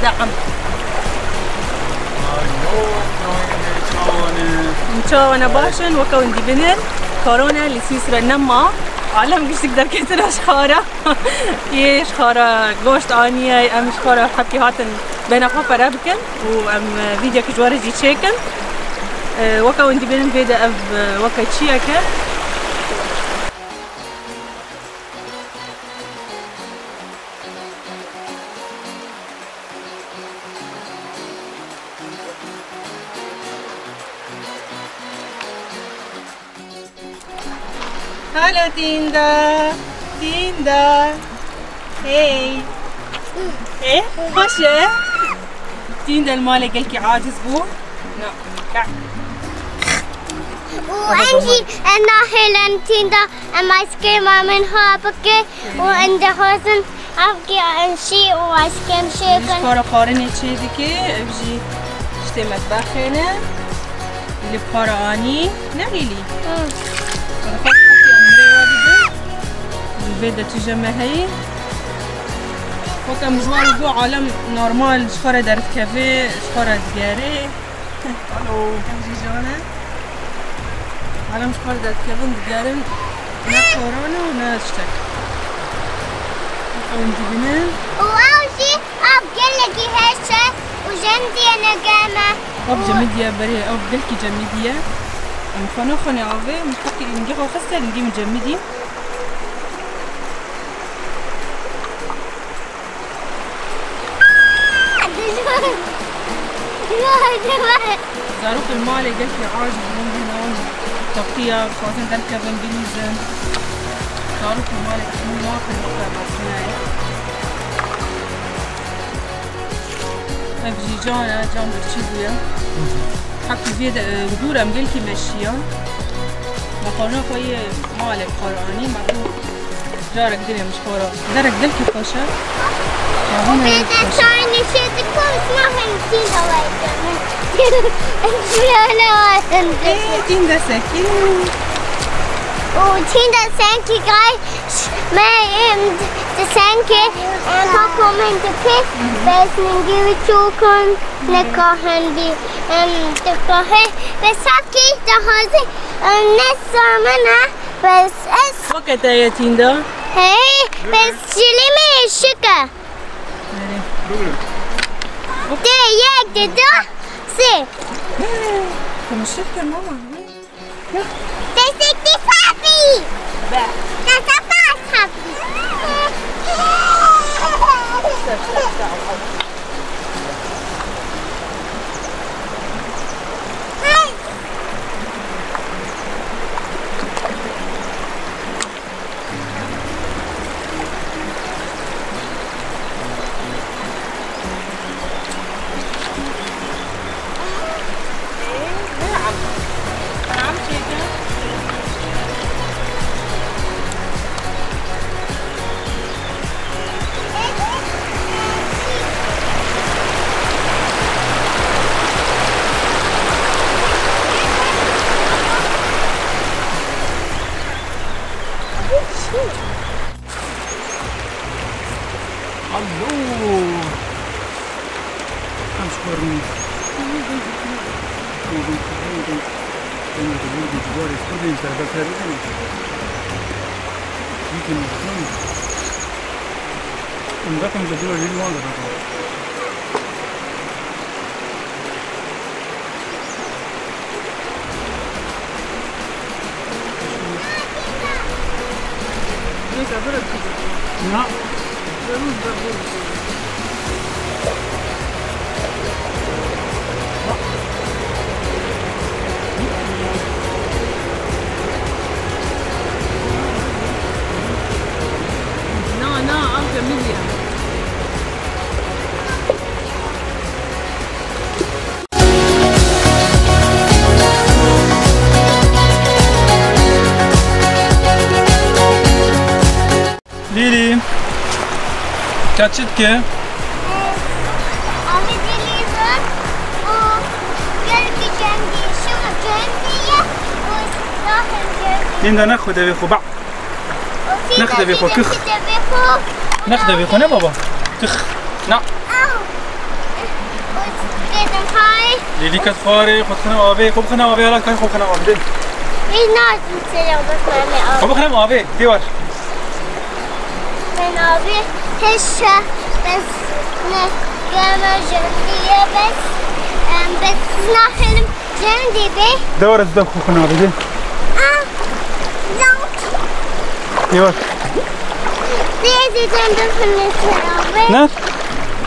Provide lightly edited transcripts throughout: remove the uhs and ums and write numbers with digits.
دعم مشاونا باشن وكون دي بنر كورونا اللي سويسرا نما عالم قش تقدر كتر اشخارة يش خارة قوشت آنية ام اشخارة حبكي هاتن بين خافة رابكن وام فيديو كجوارج يتشيكن وكون دي بنر بيدا اف وكا تشيكن Hallo Tinda! Tinda! Hey! ايه؟ خشة؟ تيندا المالي قالكي عاجز بو؟ لا لا وعندي أنا هيلان تيندا أما آيس كريم منها بكي وعندي حسن أبكي عن شيء وآيس كريم شيكن شكرا قارني تشي ديكي أبجي شتي مطبخينه اللي بخارة آني نغيلي البيضة تجمع هي وكم جوار بو عالم نورمال شخارة دارت كافي شخارة دقاري الو كمجي جانا عالم شخارة دارت كافي دقارن نا كورونا ونا اشتك وندي بنان وأول شي أبقلكي هشة وجندي أنا قامة أب جميدية بري أب قلكي جميدية مخانو خاني عافي محكي نجي خاصة نجي مجمدي زاروك المالي قال في عاجز من هنا تغطية خاصة تركب انجليزي زاروك المالي مو واخد وقت صناعي افجي جانا جام برشيبويا حكي فيدا ودورة مقلكي ماشية مقارنة خوي مالي بقراني معروف جارك دنيا مش خورا دارك دلكي خوشة وبيدا تاني شي تكون اسمها تيندا وايدا ايه تيندا ساكي وتيندا سانكي جاي ما Danke, kommen die Pick, besten Gewitschukon, nekahen die Kahe, besaki, da Hause, Nessamana, bes es. وقت يا تيندا. Hey, bes Chilime Sugar. De yek de da, se. مش شفت ماما. De sikti papi. Da sapas papi. Lili, kaçıt ki? Abi deliver o gelmeyeceğim diye şu gelmeye o zaten gelmeye. Linda ناخذ ابي خو بعض. ناخذ ابي خو كخ. ناخذ ابي خو بابا. كخ. نا. ليلي كتخاري خذ خنا ابي خذ خنا ابي لا كاي خذ خنا ابي. ايه ناس نسلم بس معنا خذ خنا ابي ديوار. Ben abi heşe bes ne görmeyeceğim diye bes nahelim cem diye. دور الزبخ خنا ابي دي. ديوار. Diye diyeceğim de fırlasın abi. نات.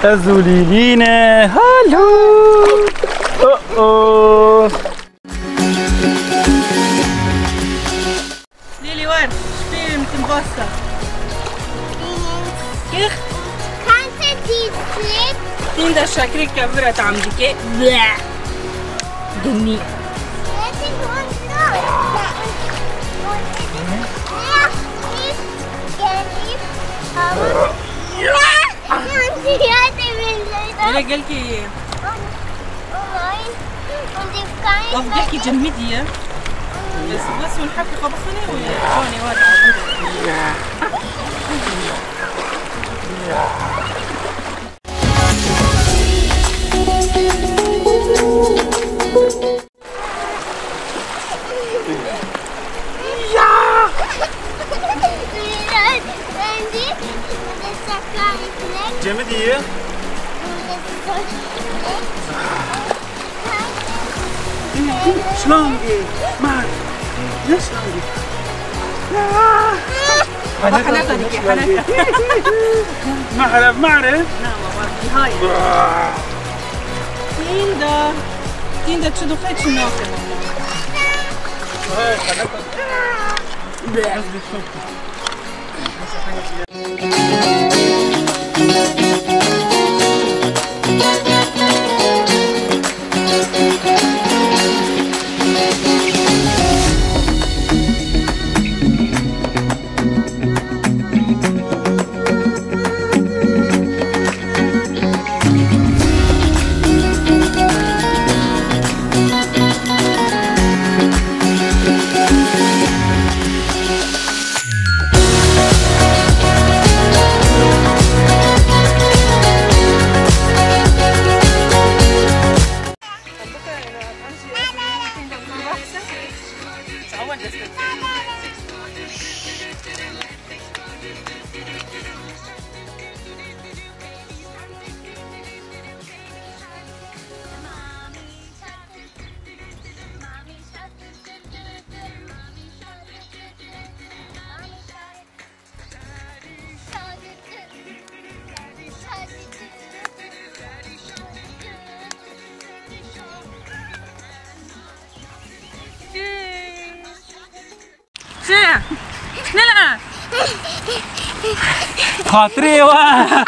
أزولي لينا هالو أوه ليلي وين؟ شبيه متنبسطة؟ كيخ؟ Kanka diyecek. تيندا شاكريك كبرت عم ديكي بلا دني أنا قلتي أفضلكي جمدي بس ونحكي خبصني ولا جوني واد جمدية شلونجي معك ليش شلونجي حنكة ديكي حنكة معرف معرف هاي تيندا تشدو خيط شو ناكل هاي حنكة شنو؟ نلعب. خاطري واه.